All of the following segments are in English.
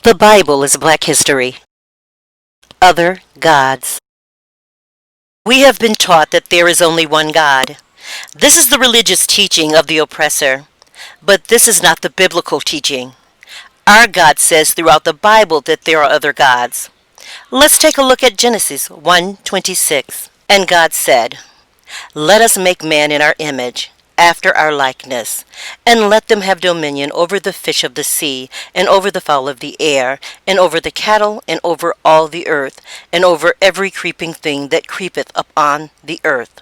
The Bible is Black history. Other gods. We have been taught that there is only one God. This is the religious teaching of the oppressor, but this is not the biblical teaching. Our God says throughout the Bible that there are other gods. Let's take a look at Genesis 1:26. And God said, "Let us make man in our image, after our likeness, and let them have dominion over the fish of the sea, and over the fowl of the air, and over the cattle, and over all the earth, and over every creeping thing that creepeth upon the earth."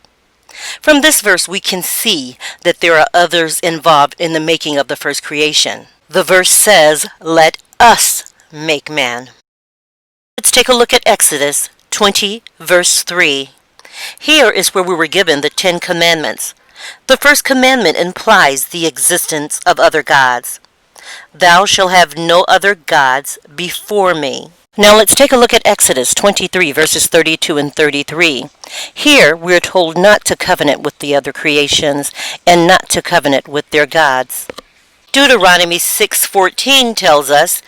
From this verse we can see that there are others involved in the making of the first creation. The verse says, "Let us make man." Let's take a look at Exodus 20, verse 3. Here is where we were given the 10 Commandments. The first commandment implies the existence of other gods. "Thou shalt have no other gods before me." Now let's take a look at Exodus 23, verses 32 and 33. Here we are told not to covenant with the other creations and not to covenant with their gods. Deuteronomy 6:14 tells us,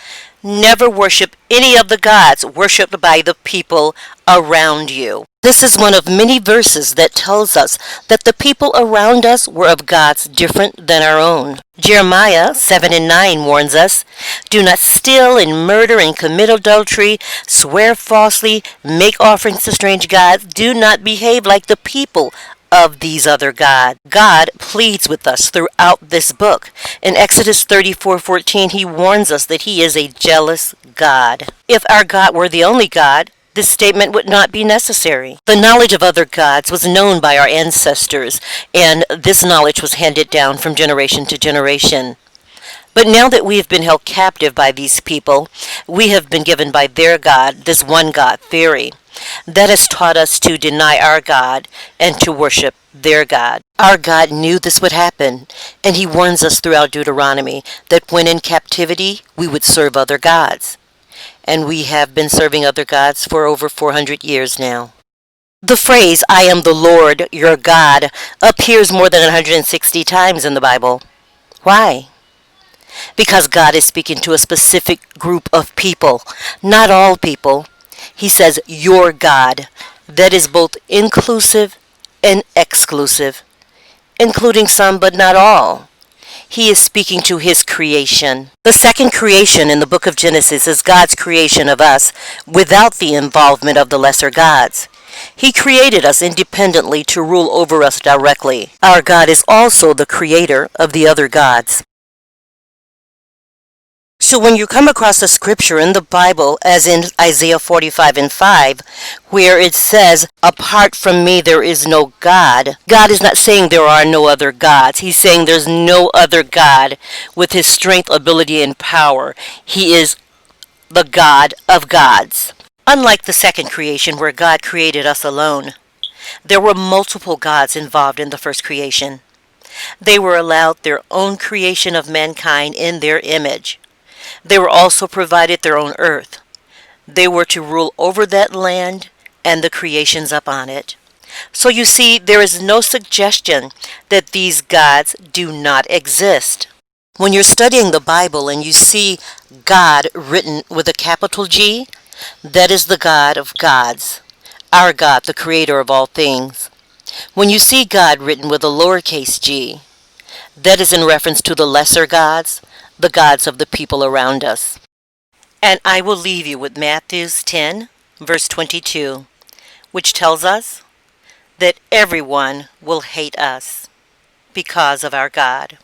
"Never worship any of the gods worshipped by the people around you." This is one of many verses that tells us that the people around us were of gods different than our own. Jeremiah 7 and 9 warns us, "Do not steal and murder and commit adultery, swear falsely, make offerings to strange gods. Do not behave like the people of these other gods." God pleads with us throughout this book. In Exodus 34:14, he warns us that he is a jealous God. If our God were the only God, this statement would not be necessary. The knowledge of other gods was known by our ancestors, and this knowledge was handed down from generation to generation. But now that we have been held captive by these people, we have been given by their God this one God theory. That has taught us to deny our God and to worship their God. Our God knew this would happen, and he warns us throughout Deuteronomy that when in captivity, we would serve other gods. And we have been serving other gods for over 400 years now. The phrase, "I am the Lord, your God," appears more than 160 times in the Bible. Why? Because God is speaking to a specific group of people, not all people. He says, "your God." That is both inclusive and exclusive, including some but not all. He is speaking to his creation. The second creation in the book of Genesis is God's creation of us without the involvement of the lesser gods. He created us independently to rule over us directly. Our God is also the creator of the other gods. So when you come across a scripture in the Bible, as in Isaiah 45 and 5, where it says, "Apart from me there is no God," God is not saying there are no other gods. He's saying there's no other God with his strength, ability, and power. He is the God of gods. Unlike the second creation where God created us alone, there were multiple gods involved in the first creation. They were allowed their own creation of mankind in their image. They were also provided their own earth. They were to rule over that land and the creations upon it. So you see, there is no suggestion that these gods do not exist. When you're studying the Bible and you see God written with a capital G, that is the God of gods, our God, the creator of all things. When you see God written with a lowercase g, that is in reference to the lesser gods, the gods of the people around us. And I will leave you with Matthew 10, verse 22, which tells us that everyone will hate us because of our God.